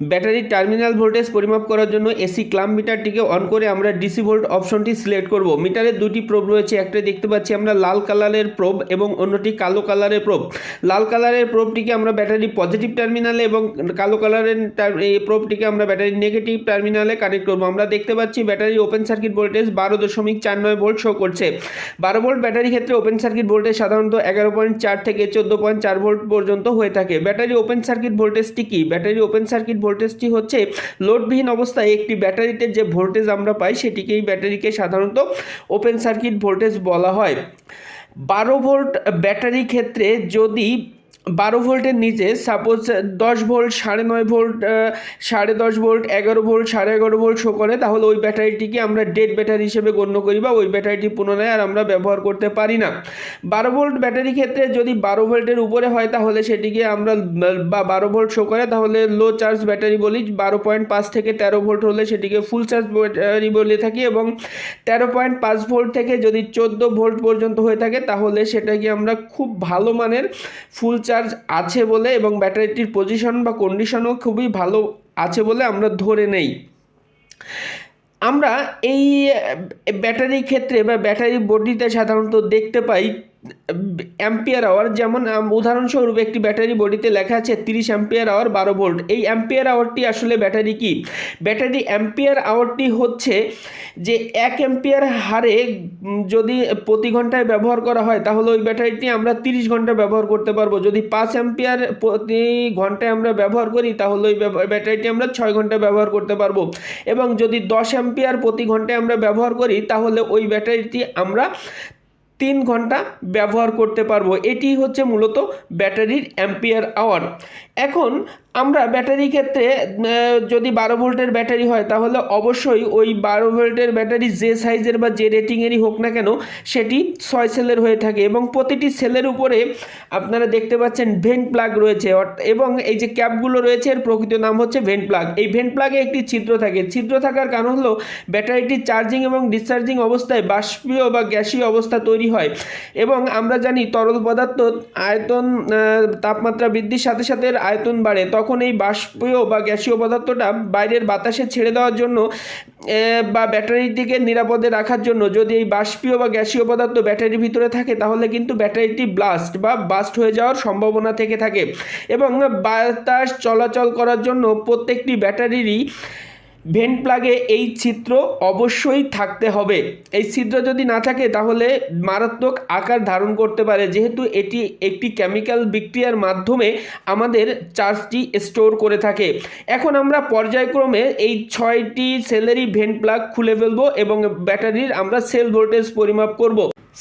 ব্যাটারির terminal voltage পরিমাপ করার জন্য এসি ক্লাম্প মিটারটিকে অন করে আমরা ডিসি ভোল্ট অপশনটি সিলেক্ট করব। মিটারের দুটি প্রোব রয়েছে, একটা দেখতে পাচ্ছি আমরা লাল কালারের প্রোব এবং অন্যটি কালো কালারের প্রোব। লাল কালারের প্রোবটিকে আমরা ব্যাটারি পজিটিভ টার্মিনালে এবং কালো কালারের এই প্রোবটিকে আমরা ব্যাটারি নেগেটিভ টার্মিনালে কানেক্ট করব। আমরা দেখতে পাচ্ছি battery open circuit voltage 12.49 volt show করছে। 12 ভোল্ট ব্যাটারি ক্ষেত্রে ওপেন সার্কিট ভোল্টেজ সাধারণত 11.4 থেকে 14.4 ভোল্ট পর্যন্ত হয়ে থাকে। ব্যাটারি ওপেন সার্কিট ভোল্টেজটি কি? ব্যাটারি ওপেন সার্কিট ভোল্টেজটি হচ্ছে লোডবিহীন অবস্থায় একটি ব্যাটারিতে যে ভোল্টেজ আমরা পাই সেটিকেই ব্যাটারিকে সাধারণত ওপেন সার্কিট ভোল্টেজ বলা হয়। 12 ভোল্ট ব্যাটারি ক্ষেত্রে যদি 12 ভোল্টের নিচে suppose 10 volt, 9.5 volt, 10.5 volt, 11 volt, 11.5 volt show করে, তাহলে ওই ব্যাটারিটিকে আমরা ডেড ব্যাটারি হিসেবে গণ্য করি বা ওই ব্যাটারিটি পুনরায় আর আমরা ব্যবহার করতে পারি না। 12 ভোল্ট ব্যাটারি ক্ষেত্রে যদি 12 ভোল্টের উপরে হয় তাহলে সেটিকে আমরা বা 12 ভোল্ট শো করে তাহলে লো চার্জ ব্যাটারি বলি। 12.5 থেকে 13 ভোল্ট হলে সেটিকে ফুল চার্জ ব্যাটারি বলে থাকি এবং 13.5 ভোল্ট থেকে যদি 14 ভোল্ট পর্যন্ত হয়ে থাকে তাহলে সেটাকে আমরা খুব ভালো মানের ফুল চার্জ আছে বলে এবং ব্যাটারিটির পজিশন বা কন্ডিশনও খুবই ভালো আছে বলে আমরা ধরে নেই। আমরা এই ব্যাটারি ক্ষেত্রে বা ব্যাটারি বডিতে সাধারণত দেখতে পাই অ্যাম্পিয়ার আওয়ার। যেমন উদাহরণস্বরূপ একটি ব্যাটারি বডিতে লেখা আছে 30 অ্যাম্পিয়ার আওয়ার 12 ভোল্ট। এই অ্যাম্পিয়ার আওয়ারটি আসলে ব্যাটারি কি? ব্যাটারি অ্যাম্পিয়ার আওয়ারটি হচ্ছে যে 1 অ্যাম্পিয়ার হারে যদি প্রতি ঘন্টায় ব্যবহার করা হয় তাহলে ওই ব্যাটারিটি আমরা 30 ঘন্টা ব্যবহার করতে পারবো। যদি 5 অ্যাম্পিয়ার প্রতি ঘন্টায় আমরা ব্যবহার করি তাহলে ওই ব্যাটারিটি আমরা 6 ঘন্টা ব্যবহার করতে পারবো এবং যদি 10 অ্যাম্পিয়ার প্রতি ঘন্টায় আমরা ব্যবহার করি তাহলে ওই ব্যাটারিটি আমরা 3 ঘন্টা ব্যবহার করতে পারবো। এটি হচ্ছে মূলত ব্যাটারির অ্যাম্পিয়ার আওয়ার। এখন আমরা ব্যাটারি ক্ষেত্রে যদি 12 ভোল্টের ব্যাটারি হয় তাহলে অবশ্যই ওই 12 ভোল্টের ব্যাটারি যে সাইজের বা যে রেটিংয়েরই হোক না কেন সেটি 6 সেলের হয়ে থাকে এবং প্রতিটি সেলের উপরে আপনারা দেখতে পাচ্ছেন ভেন্ট প্লাগ রয়েছে এবং এই যে ক্যাপগুলো রয়েছে এর প্রকৃত নাম হচ্ছে ভেন্ট প্লাগ। এই ভেন্ট প্লাগে একটি ছিদ্র থাকে। ছিদ্র থাকার কারণ হলো ব্যাটারিটি চার্জিং এবং ডিসচার্জিং অবস্থায় বাষ্পীয় বা গ্যাসীয় অবস্থা তৈরি হয় এবং আমরা জানি তরল পদার্থ আয়তন তাপমাত্রা বৃদ্ধির সাথে সাথে আয়তন বাড়ে, তখন এই বাষ্পীয় বা গ্যাসীয় পদার্থটা বাইরের বাতাসে ছেড়ে দেওয়ার জন্য বা ব্যাটারিটিকে নিরাপদে রাখার জন্য যদি এই বাষ্পীয় বা গ্যাসীয় পদার্থ ব্যাটারির ভিতরে থাকে তাহলে কিন্তু ব্যাটারিটি বাস্ট হয়ে যাওয়ার সম্ভাবনা থেকে থাকে এবং বাতাস চলাচল করার জন্য প্রত্যেকটি ব্যাটারিরই ভেন্ট প্লাগে এই ছিদ্র অবশ্যই থাকতে হবে। এই ছিদ্র যদি না থাকে তাহলে মারাত্মক আকার ধারণ করতে পারে, যেহেতু এটি একটি কেমিক্যাল বিক্রিয়ার মাধ্যমে আমাদের চার্জটি স্টোর করে থাকে। এখন আমরা পর্যায়ক্রমে এই 6টি সেলেরই ভেন্ট প্লাগ খুলে ফেলবো এবং ব্যাটারির আমরা সেল ভোল্টেজ পরিমাপ করব।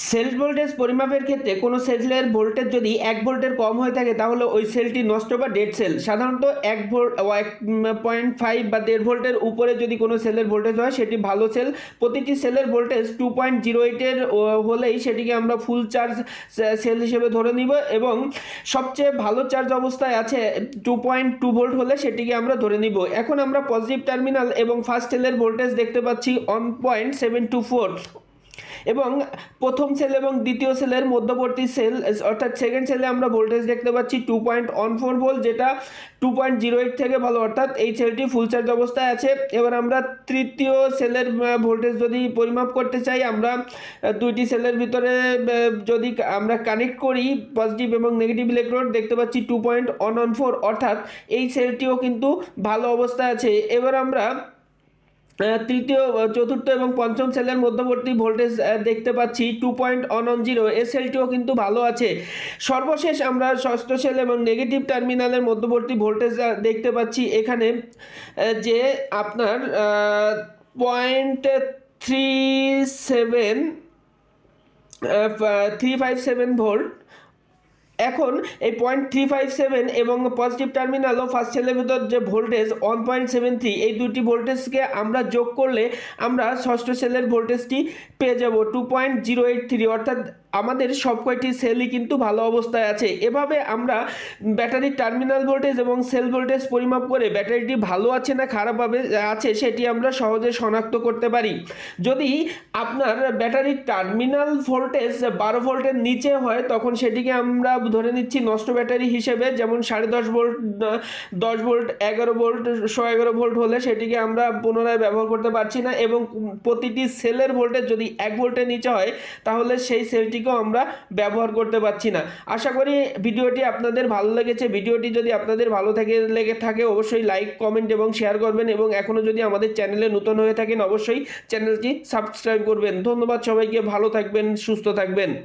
সেল ভোল্টেজ পরিমাপের ক্ষেত্রে কোনো সেলের ভোল্টেজ যদি 1 ভোল্টের কম হয়ে থাকে তাহলে ওই সেলটি নষ্ট বা ডেড সেল। সাধারণত 1 ভোল্ট 1.5 বা 1.5 ভোল্টের উপরে যদি কোনো সেলের ভোল্টেজ হয় সেটি ভালো সেল। প্রতিটি সেলের ভোল্টেজ 2.08 হলেই সেটিকে আমরা ফুল চার্জ সেল হিসেবে ধরে নিব এবং সবচেয়ে ভালো চার্জ অবস্থায় আছে 2.2 ভোল্ট হলে সেটিকে আমরা ধরে নিব। এখন আমরা পজিটিভ টার্মিনাল এবং ফার্স্ট সেলের ভোল্টেজ দেখতে পাচ্ছি 1.724 এবং প্রথম সেল এবং দ্বিতীয় সেলের মধ্যবর্তী সেল অর্থাৎ সেকেন্ড সেলে আমরা ভোল্টেজ দেখতে পাচ্ছি 2.14 ভোল্ট, যেটা 2.08 থেকে ভালো, অর্থাৎ এই সেলটি ফুল চার্জ অবস্থায় আছে। এবার আমরা তৃতীয় সেলের ভোল্টেজ যদি পরিমাপ করতে চাই আমরা দুইটি সেলের ভিতরে যদি আমরা কানেক্ট করি পজিটিভ এবং নেগেটিভ ইলেকট্রোড দেখতে পাচ্ছি 2.114, অর্থাৎ এই সেলটিও কিন্তু ভালো অবস্থায় আছে। এবার আমরা তৃতীয়, চতুর্থ এবং পঞ্চম সেলের মধ্যবর্তী ভোল্টেজ দেখতে পাচ্ছি 2.110, এই সেলটিও কিন্তু ভালো আছে। সর্বশেষ আমরা ষষ্ঠ সেল এবং নেগেটিভ টার্মিনালের মধ্যবর্তী ভোল্টেজ দেখতে পাচ্ছি এখানে যে আপনার 0.357 ভোল্ট। এখন এই 0.357 এবং পজিটিভ টার্মিনাল ও ফার্স্ট সেলের ভিতর যে ভোল্টেজ 1.73, এই দুটি ভোল্টেজকে আমরা যোগ করলে আমরা ষষ্ঠ সেলের ভোল্টেজটি পেয়ে যাব 2.083, অর্থাৎ আমাদের সব কয়টি সেলই কিন্তু ভালো অবস্থায় আছে। এভাবে আমরা ব্যাটারির টার্মিনাল ভোল্টেজ এবং সেল ভোল্টেজ পরিমাপ করে ব্যাটারিটি ভালো আছে না খারাপভাবে আছে সেটি আমরা সহজে শনাক্ত করতে পারি। যদি আপনার ব্যাটারির টার্মিনাল ভোল্টেজ 12 ভোল্টের নিচে হয় তখন সেটিকে আমরা ধরে নিচ্ছি নষ্ট ব্যাটারি হিসেবে, যেমন 10.5 ভোল্ট, 10 ভোল্ট, 11 ভোল্ট, 111 ভোল্ট হলে সেটিকে আমরা পুনরায় ব্যবহার করতে পারছি না, এবং প্রতিটি সেলের ভোল্টেজ যদি 1 ভোল্টের নিচে হয় তাহলে সেই সেলটিকেও আমরা ব্যবহার করতে পারছি না। আশা করি ভিডিওটি আপনাদের ভালো লেগেছে। ভিডিওটি যদি আপনাদের ভালো লেগে থাকে অবশ্যই লাইক, কমেন্ট এবং শেয়ার করবেন, এবং এখনও যদি আমাদের চ্যানেলে নতুন হয়ে থাকেন অবশ্যই চ্যানেলটি সাবস্ক্রাইব করবেন। ধন্যবাদ সবাইকে, ভালো থাকবেন, সুস্থ থাকবেন।